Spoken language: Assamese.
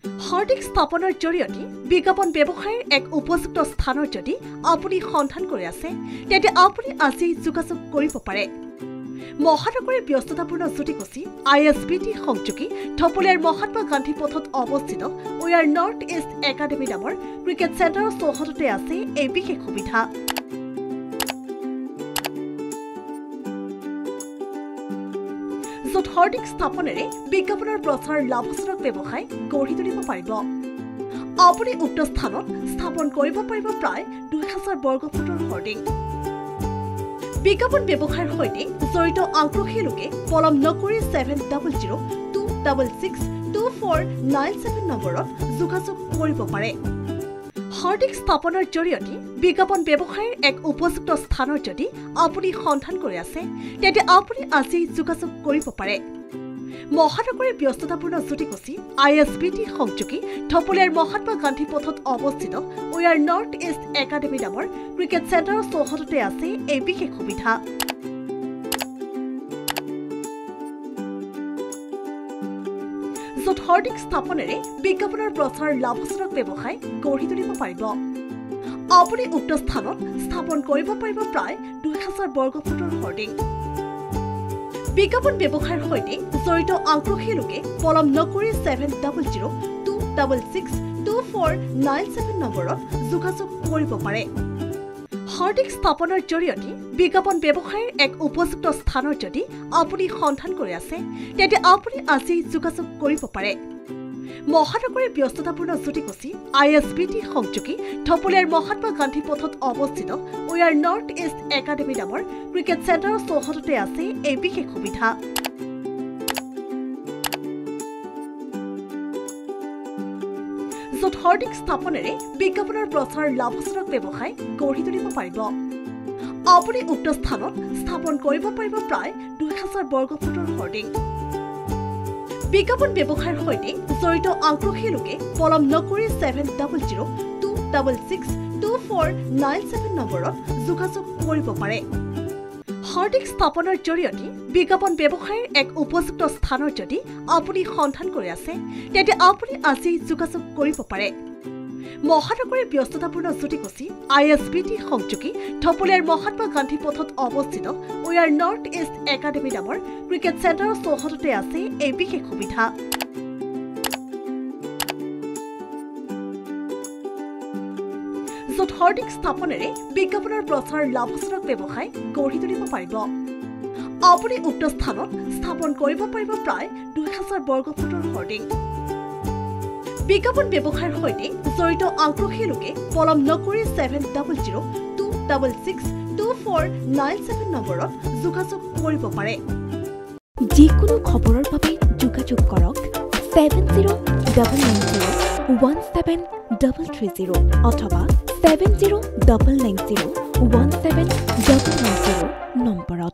হাৰ্ডিং স্থাপনৰ জৰিয়তে বিজ্ঞাপন ব্যৱসায়ৰ এক উপযুক্ত স্থানৰ যদি আপুনি সন্ধান কৰি আছে তেন্তে আপুনি আজি যোগাযোগ কৰিব পাৰে। মহানগৰীৰ ব্যস্ততাপূৰ্ণ জ্যোতিকুচি ISBT সংযোগী থপলিয়াৰ মহাত্মা গান্ধী পথত অৱস্থিত উইয়াৰ নৰ্থ ইষ্ট একাডেমী নামৰ ক্ৰিকেট চেণ্টাৰৰ চৌহদতে আছে এই বিশেষ সুবিধা। য'ত হাৰ্ডিং স্থাপনেৰে বিজ্ঞাপনৰ প্ৰচাৰ লাভজনক ব্যৱসায় গঢ়ি তুলিব পাৰিব। আপুনি উক্ত স্থানত স্থাপন কৰিব পাৰিব প্ৰায় 2000 বৰ্গফুটৰ হাৰ্ডিং। বিজ্ঞাপন ব্যৱসায়ৰ সৈতে জড়িত আগ্ৰহী লোকে পলম নকৰি 7002662497 নম্বৰত যোগাযোগ কৰিব পাৰে। হাৰ্ডিং স্থাপনৰ জৰিয়তে বিজ্ঞাপন ব্যৱসায়ৰ এক উপযুক্ত স্থানৰ যদি আপুনি সন্ধান কৰি আছে তেন্তে আপুনি আজি যোগাযোগ কৰিব পাৰে। মহানগৰীৰ ব্যস্ততাপূৰ্ণ জ্যোতিকুচি ISBT সংযোগী থপলিয়াৰ মহাত্মা গান্ধী পথত অৱস্থিত উইয়াৰ নৰ্থ ইষ্ট একাডেমী নামৰ ক্ৰিকেট চেণ্টাৰৰ চৌহদতে আছে এই বিশেষ সুবিধা। য'ত হাৰ্ডিং স্থাপনেৰে বিজ্ঞাপনৰ প্ৰচাৰ লাভজনক ব্যৱসায় গঢ়ি তুলিব পাৰিব। আপুনি উক্ত স্থানত স্থাপন কৰিব পাৰিব প্ৰায় 2000 বৰ্গফুটৰ হাৰ্ডিং। বিজ্ঞাপন ব্যৱসায়ৰ সৈতে জড়িত আগ্ৰহী লোকে পলম নকৰি 7002662497 নম্বৰত যোগাযোগ কৰিব পাৰে। হাৰ্ডিং স্থাপনৰ জৰিয়তে বিজ্ঞাপন ব্যৱসায়ৰ এক উপযুক্ত স্থানৰ যদি আপুনি সন্ধান কৰি আছে তেন্তে আপুনি আজি যোগাযোগ কৰিব পাৰে। মহানগৰীৰ ব্যস্ততাপূৰ্ণ জ্যোতিকুচি ISBT সংযোগী থপলিয়াৰ মহাত্মা গান্ধী পথত অৱস্থিত উইয়াৰ নৰ্থ ইষ্ট একাডেমী নামৰ ক্ৰিকেট চেণ্টাৰৰ চৌহদতে আছে এই বিশেষ সুবিধা। য'ত হাৰ্ডিং স্থাপনেৰে বিজ্ঞাপনৰ প্ৰচাৰ লাভজনক ব্যৱসায় গঢ়ি তুলিব পাৰিব। আপুনি উক্ত স্থানত স্থাপন কৰিব পাৰিব প্ৰায় 2000 বৰ্গফুটৰ হাৰ্ডিং। বিজ্ঞাপন ব্যৱসায়ৰ সৈতে জড়িত আগ্ৰহী লোকে পলম নকৰি 7002662497 নম্বৰত যোগাযোগ কৰিব পাৰে। হাৰ্ডিং স্থাপনৰ জৰিয়তে বিজ্ঞাপন ব্যৱসায়ৰ এক উপযুক্ত স্থানৰ যদি আপুনি সন্ধান কৰি আছে তেন্তে আপুনি আজি যোগাযোগ কৰিব পাৰে। মহানগৰীৰ ব্যস্ততাপূৰ্ণ জ্যোতিকুচি ISBT সংযোগী থপলিয়াৰ মহাত্মা গান্ধী পথত অৱস্থিত উইয়াৰ নৰ্থ ইষ্ট একাডেমী নামৰ ক্ৰিকেট চেণ্টাৰৰ চৌহদতে আছে এই বিশেষ সুবিধা। য'ত হাৰ্ডিং স্থাপনেৰে বিজ্ঞাপনৰ প্ৰচাৰ লাভজনক ব্যৱসায় গঢ়ি তুলিব পাৰিব। আপুনি উক্ত স্থানত স্থাপন কৰিব পাৰিব প্ৰায় 2000 বৰ্গফুটৰ হাৰ্ডিং। বিজ্ঞাপন ব্যৱসায়ৰ সৈতে জড়িত আগ্ৰহী লোকে পলম নকৰি 7002662497 নম্বৰত যোগাযোগ কৰিব পাৰে। যিকোনো খবৰৰ বাবে যোগাযোগ কৰক 7099017330 অথবা 7099017390 নম্বৰত।